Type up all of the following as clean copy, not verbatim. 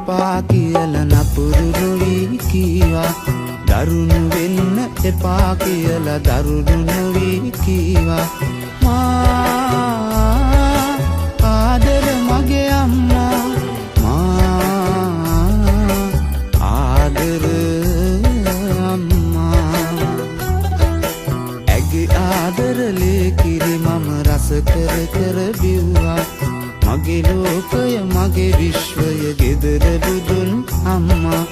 එපා කියලා නපුරු නොවි කීවා දරුණු වෙන්න එපා කියලා දරුණු නොවි කීවා මා ආදර මගේ අම්මා මා ආදර අම්මා ඇගේ ආදරලේ කිරි මම රස කර කර බිව්වා මගේ ලෝකය මගේ විශ්වය ගෙදර බුදුන් අම්මා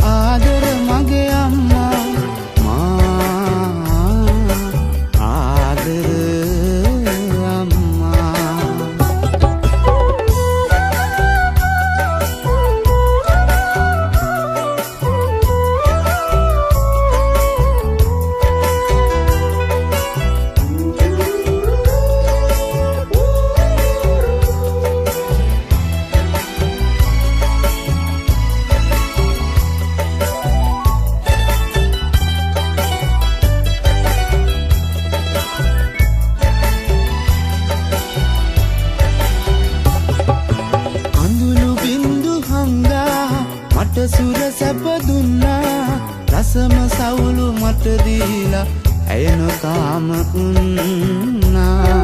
ආදර මගේ අම්මා ආදර අම්මා සුර සැප දුන්නා රසම සවුලු මට දීලා ඇය නොකාම උන්නා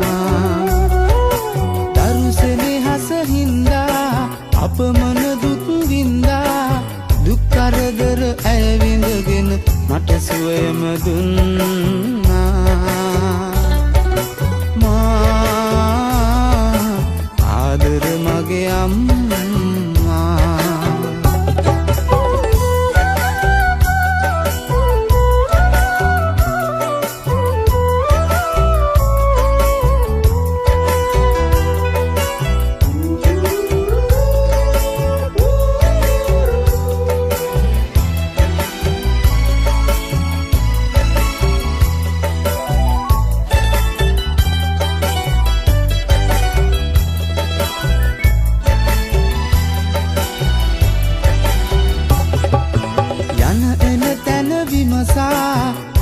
දරුසෙනෙහස හින්දා අපමණ දුක් වින්දා දුක් කරදර ඇය විඳගෙන මට සුවයම දුන්නා මා ආදර මගේ අම්මා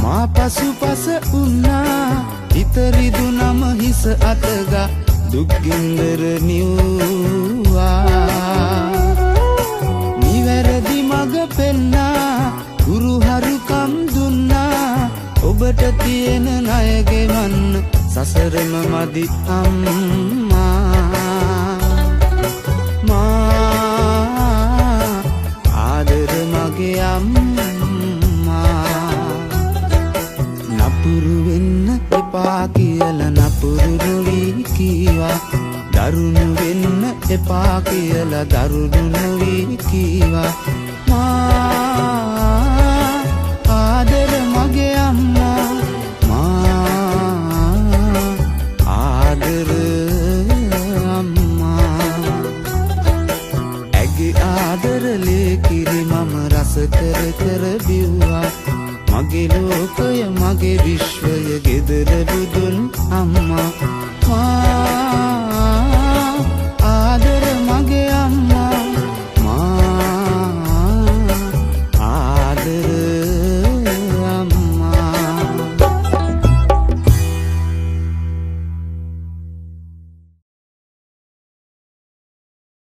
මා පසුපස උන්නා හිතරිදු නම හිස අතගා දුක්ගින්දර නිව්වා නිවැරදි මග පෙන්නා ගුරුහරුකම් දුන්නා ඔබට තියෙන ණය ගෙවන්න සසරම මදි අම්මා ආදර මගේ අම්මා නපුරු වෙන්න එපා කියලා නපුරු නොවි කීවා දරුණු වෙන්න එපා කියලා දරුණු නොවි කීවා මා ආදර මගේ අම්මා ආදර අම්මා ඇගේ ආදරලේ කිරි මම රස කර කර බිව්වා මගේ ලෝකය මගේ විශ්වය ගෙදර බුදුන් අම්මා